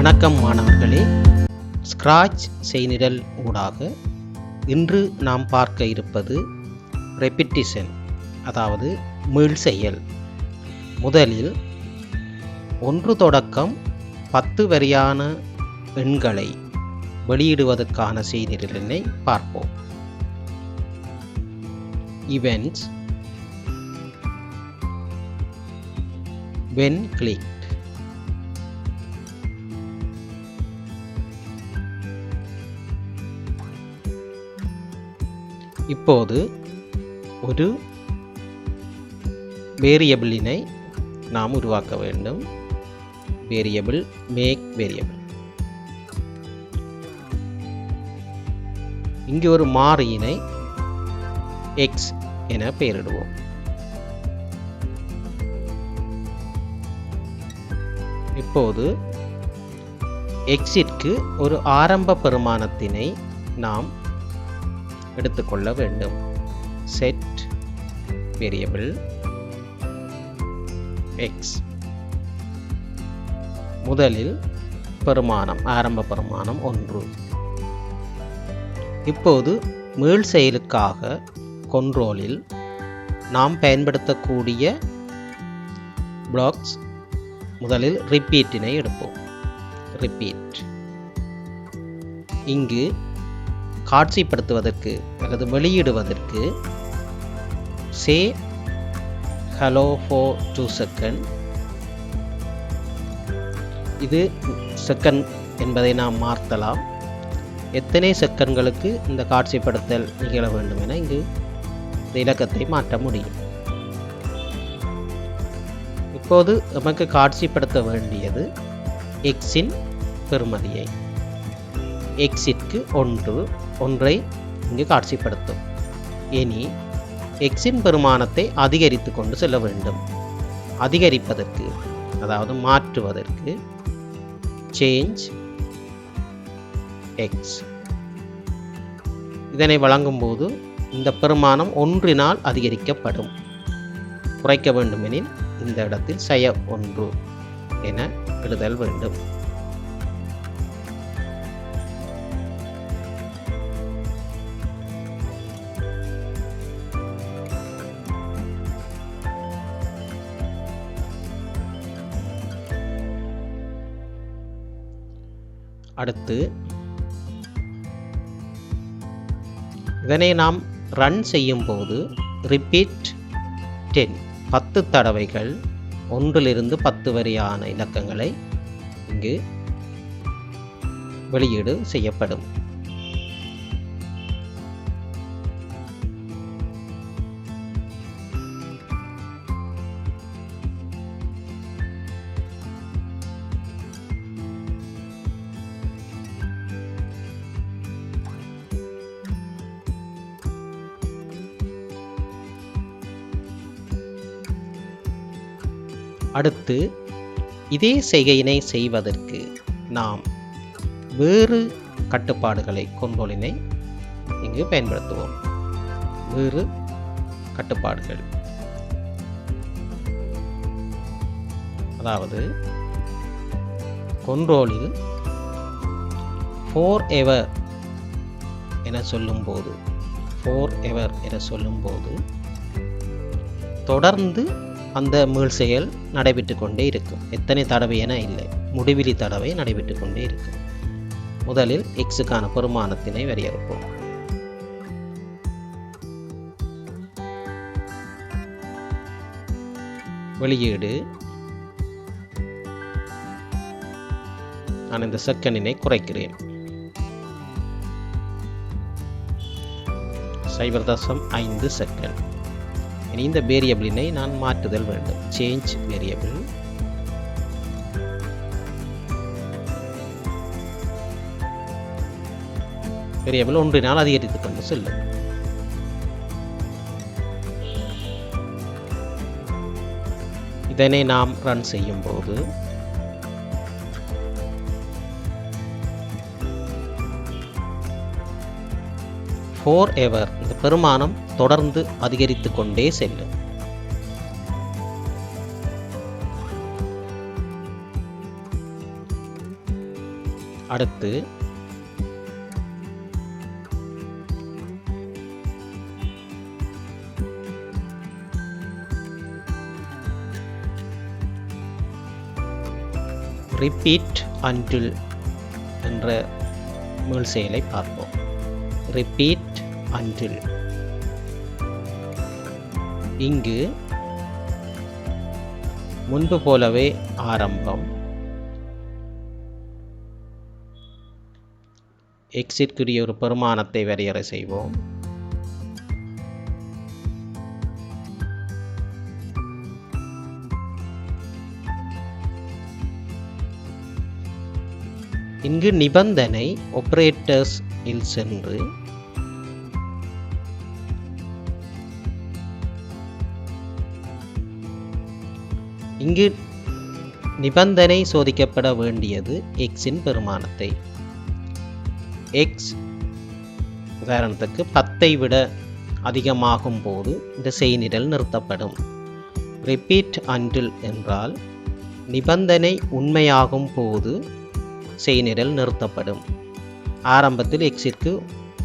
வணக்கம் மாணவர்களே, ஸ்க்ராட்ச் செய்நிரல் ஊடாக இன்று நாம் பார்க்க இருப்பது ரெப்பிட்டிஷன், அதாவது மீள்செய்யல். முதலில் 1 தொடக்கம் 10 வரையான எண்களை வெளியிடுவதற்கான செய்நிரலினை பார்ப்போம். Events when clicked. இப்போது ஒரு வேரியபிளினை நாம் உருவாக்க வேண்டும். Variable make variable. இங்கு ஒரு மாறியினை x என பெயரிடுவோம். இப்போது x-ற்கு ஒரு ஆரம்ப பெறுமானத்தினை நாம் எடுத்துக்கொள்ள வேண்டும். Set variable x. முதலில் பெறுமானம், ஆரம்ப பெறுமானம் 1. இப்போது மீள் செயலுக்காக கண்ட்ரோலில் நாம் பயன்படுத்தக்கூடிய பிளாக்ஸ், முதலில் ரிப்பீட்டினை எடுப்போம். ரிப்பீட். இங்கு காட்சிப்படுத்துவதற்கு அல்லது வெளியிடுவதற்கு say hello for 2 seconds. இது செகண்ட் என்பதை நாம் மாற்றலாம். எத்தனை செகண்ட்களுக்கு இந்த காட்சிப்படுத்தல் நிகழ வேண்டும் என இங்கு இந்த இலக்கத்தை மாற்ற முடியும். இப்போது நமக்கு காட்சிப்படுத்த வேண்டியது x-இன் பெறுமதியை. x-ற்கு 1 இங்கு காட்சிப்படுத்தும். இனி x-இன் பெறுமானத்தை அதிகரித்து கொண்டு செல்ல வேண்டும். அதிகரிப்பதற்கு, அதாவது மாற்றுவதற்கு சேஞ்ச் x. இதனை வழங்கும்போது இந்த பெறுமானம் 1 அதிகரிக்கப்படும். குறைக்க வேண்டுமெனில் இந்த இடத்தில் செய்ய 1 என எழுதல் வேண்டும். அடுத்து இதனை நாம் ரன் செய்யும் போது ரிப்பீட் 10 தடவைகள் 1 - 10 வரையான இலக்கங்களை இங்கு வெளியீடு செய்யப்படும். அடுத்து இதே செய்கையினை செய்வதற்கு நாம் வேறு கட்டுப்பாடுகளை, கண்ட்ரோலினை இங்கு பயன்படுத்துவோம். வேறு கட்டுப்பாடுகள், அதாவது கண்ட்ரோலில் forever என சொல்லும்போது தொடர்ந்து அந்த மீள் செயல் நடைபெற்று கொண்டே இருக்கும். எத்தனை தடவை என இல்லை, முடிவிலி தடவை நடைபெற்று கொண்டே இருக்கும். முதலில் x-க்கான பெறுமானத்தினை வரையறுப்போம். வெளியீடு, நான் இந்த செகண்டினை குறைக்கிறேன். 0.5 செகண்ட். இனி இந்த வேரியபிளினை நான் மாற்றுதல் வேண்டும். Change variable. வேரியபிள் 1 அதிகரித்துக் கொண்டு செல்லும். இதனை நாம் ரன் செய்யும் போது forever இந்த பெறுமானம் தொடர்ந்து அதிகரித்து கொண்டே செல்லும். அடுத்து ரிப்பீட் அன்டில் என்ற மீள் செயலை பார்ப்போம். Repeat until. இங்கு முன்பு போலவே ஆரம்பம், எக்ஸிற்குரிய ஒரு பெருமானத்தை வரையறை செய்வோம். இங்கு நிபந்தனை ஆபரேட்டர்ஸ் இல் சென்று இங்கு நிபந்தனை சோதிக்கப்பட வேண்டியது எக்ஸின் பெருமானத்தை. எக்ஸ் உதாரணத்துக்கு 10ஐ விட அதிகமாகும் போது இந்த செய்நிரல் நிறுத்தப்படும். ரிப்பீட் அன்டில் என்றால் நிபந்தனை உண்மையாகும் போது செய்நிரல் நிறுத்தப்படும். ஆரம்பத்தில் எக்ஸிற்கு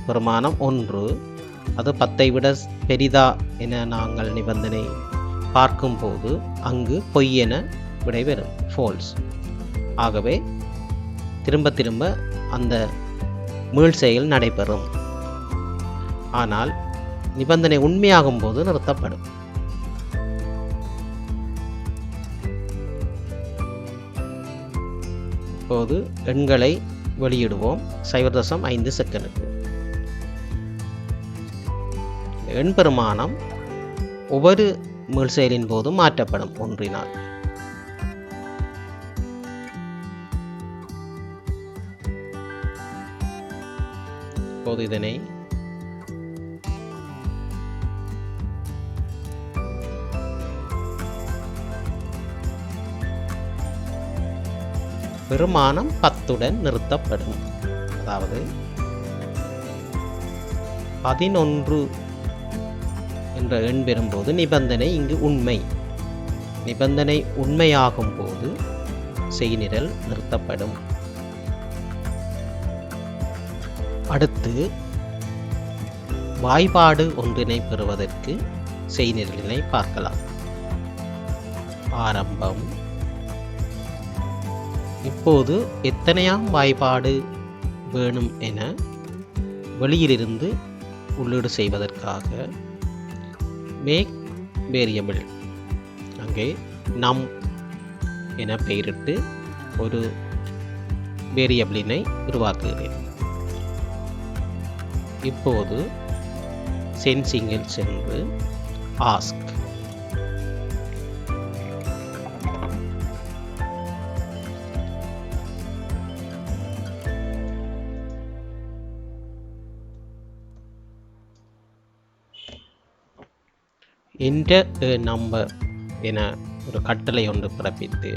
பெருமானம் 1, அது 10ஐ விட பெரிதா என நாங்கள் நிபந்தனை பார்க்கும்போது அங்கு பொய் என விடை வரும், ஃபால்ஸ். ஆகவே திரும்ப திரும்ப அந்த மீள் செயல் நடைபெறும். ஆனால் நிபந்தனை உண்மையாகும் போது நிறுத்தப்படும். இப்போது எண்களை வெளியிடுவோம் 0.5 செகண்டுக்கு. எண் பெருமானம் ஒவ்வொரு மீள் செயலின் போது மாற்றப்படும் ஒன்றினால். இப்போது இதனை பெருமானம் 10உடன் நிறுத்தப்படும். அதாவது 11 என்ற எண் பெறும்போது நிபந்தனை இங்கு உண்மை. நிபந்தனை உண்மையாகும் போது செய்நிரல் நிறுத்தப்படும். அடுத்து வாய்பாடு ஒன்றினை பெறுவதற்கு செய்நிரலினை பார்க்கலாம். ஆரம்பம். இப்போது எத்தனையாம் வாய்பாடு வேணும் என வெளியிலிருந்து உள்ளீடு செய்வதற்காக மேக் வேரியபிள், அங்கே நம் என பெயரிட்டு ஒரு வேரியபிளினை உருவாக்குகிறேன். இப்போது சென்சிங்கில் சென்று ஆஸ்க். Enter a number என ஒரு கட்டளை ஒன்று பிறப்பித்து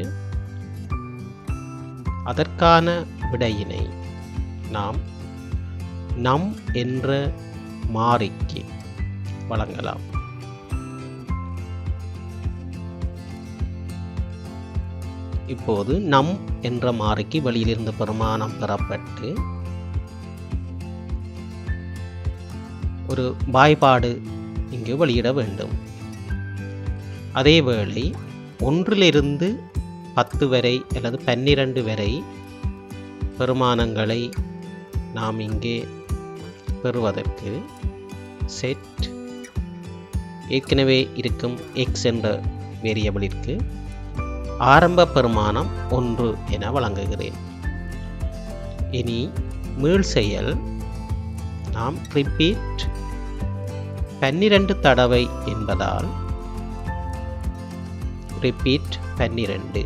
அதற்கான விடையினை நாம் நம் என்ற மாறிக்கு வழங்கலாம். இப்போது நம் என்ற மாறிக்கு வெளியிலிருந்து பெருமானம் பெறப்பட்டு ஒரு வாய்பாடு இங்கு வெளியிட வேண்டும். அதேவேளை 1லிருந்து 10 வரை அல்லது 12 வரை பெருமானங்களை நாம் இங்கே பெறுவதற்கு செட் ஏற்கனவே இருக்கும் x என்ற வேரியபிளிற்கு ஆரம்ப பெருமானம் 1 என வழங்குகிறேன். இனி மீள் செயல் நாம் ரிப்பீட் 12 தடவை என்பதால் ரிப்பீட் 12.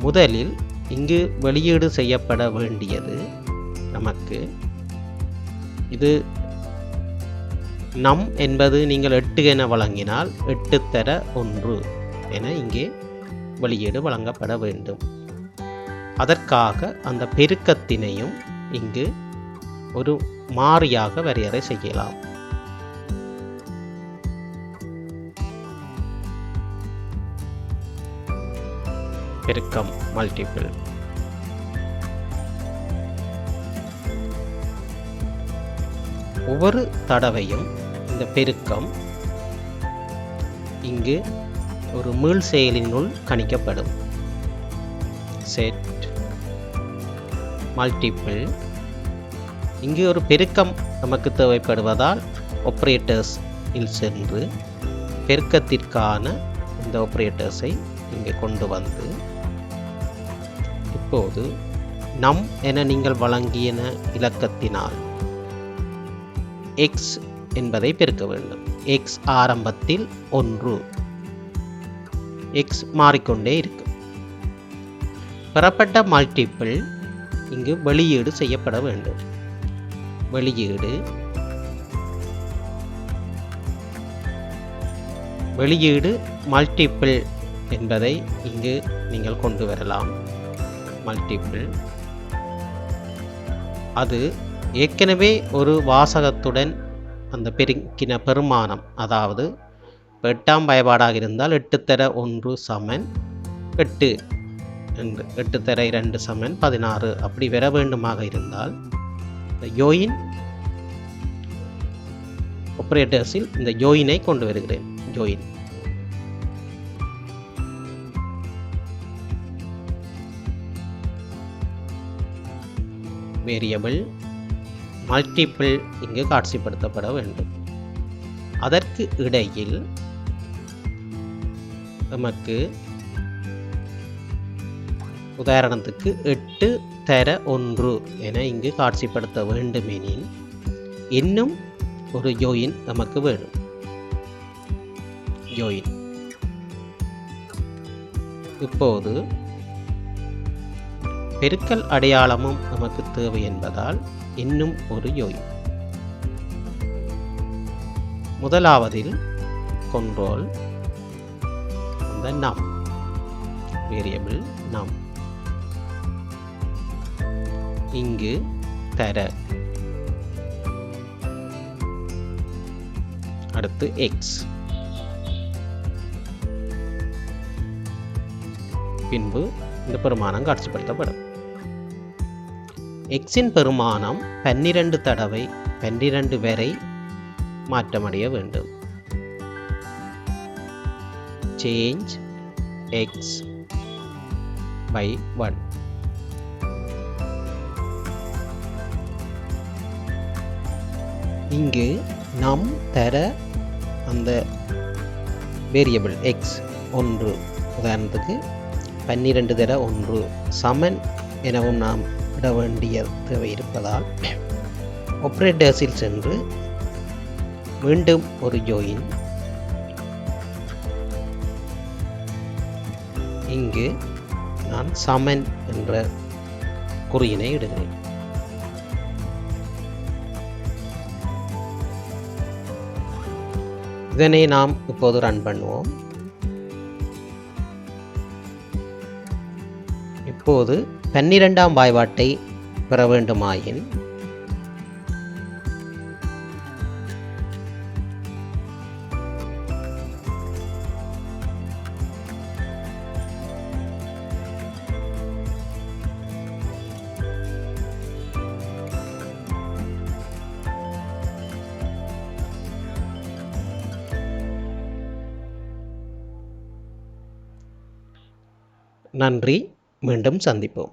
முதலில் இங்கு வெளியீடு செய்யப்பட வேண்டியது நமக்கு இது நம் என்பது நீங்கள் 8 என வழங்கினால் 8 தர 1 என இங்கே வெளியீடு வழங்கப்பட வேண்டும். அதற்காக அந்த பெருக்கத்தினையும் இங்கு ஒரு மாறியாக வரையறை செய்யலாம். பெருக்கம் மல்டிபிள். ஒவ்வொரு தடவையும் இந்த பெருக்கம் இங்கு ஒரு மீள் செயலினுள் கணிக்கப்படும். Set multiple. இங்கு ஒரு பெருக்கம் நமக்கு தேவைப்படுவதால் ஆப்பரேட்டர்ஸ் இல் சென்று பெருக்கத்திற்கான இந்த ஆப்பரேட்டர்ஸை இங்கே கொண்டு வந்து இப்போது நம் என நீங்கள் வழங்கிய இலக்கத்தினால் x என்பதை பெருக்க வேண்டும். x ஆரம்பத்தில் 1, x மாறிக்கொண்டே இருக்கும். பெறப்பட்ட மல்டிபிள் இங்கு வெளியீடு செய்யப்பட வேண்டும். வெளியீடு மல்டிபிள் என்பதை இங்கு நீங்கள் கொண்டு வரலாம். மல்டிபிள் அது ஏற்கனவே ஒரு வாசகத்துடன் அந்த பெருக்கின பெருமானம், அதாவது 8ஆம் பயன்பாடாக இருந்தால் 8 தர 1 சமன் 8 என்று, 8 தர 2 சமன் 16 அப்படி வர வேண்டுமாக இருந்தால் ஜோயின் ஆப்பரேட்டர்ஸில் இந்த ஜோயினை கொண்டு வருகிறேன். ஜோயின் வேரியபிள் மல்டிபிள் இங்கு காட்சிப்படுத்தப்பட வேண்டும். அதற்கு இடையில் நமக்கு உதாரணத்துக்கு 8 தர 1 என இங்கு காட்சிப்படுத்த வேண்டுமெனில் இன்னும் ஒரு ஜோயின் நமக்கு வேணும். ஜோயின் இப்போது பெருக்கல் அடையாளமும் நமக்கு தேவை என்பதால் இன்னும் ஒரு ஜோயின். முதலாவதில் control அந்த num வேரியபிள் num இங்கு தர, அடுத்து x, பின்பு இந்த பெருமானம் காட்சிப்படுத்தப்படும். x-இன் பெருமானம் 12 தடவை 12 வரை மாற்றமடைய வேண்டும். change x by 1. இங்கு நம் தர அந்த வேரியபிள் x 1, உதாரணத்துக்கு 12 தர 1 சமன் எனவும் நாம் இட வேண்டிய தேவை இருப்பதால் ஆப்பரேட்டர்ஸில் சென்று மீண்டும் ஒரு ஜோயின். இங்கு நான் சமன் என்ற குறியினை இடுகிறேன். இதனை நாம் இப்போது ரன் பண்ணுவோம். இப்போது 12ஆம் வாய்பாட்டை பெற வேண்டுமாயின் நன்றி. மீண்டும் சந்திப்போம்.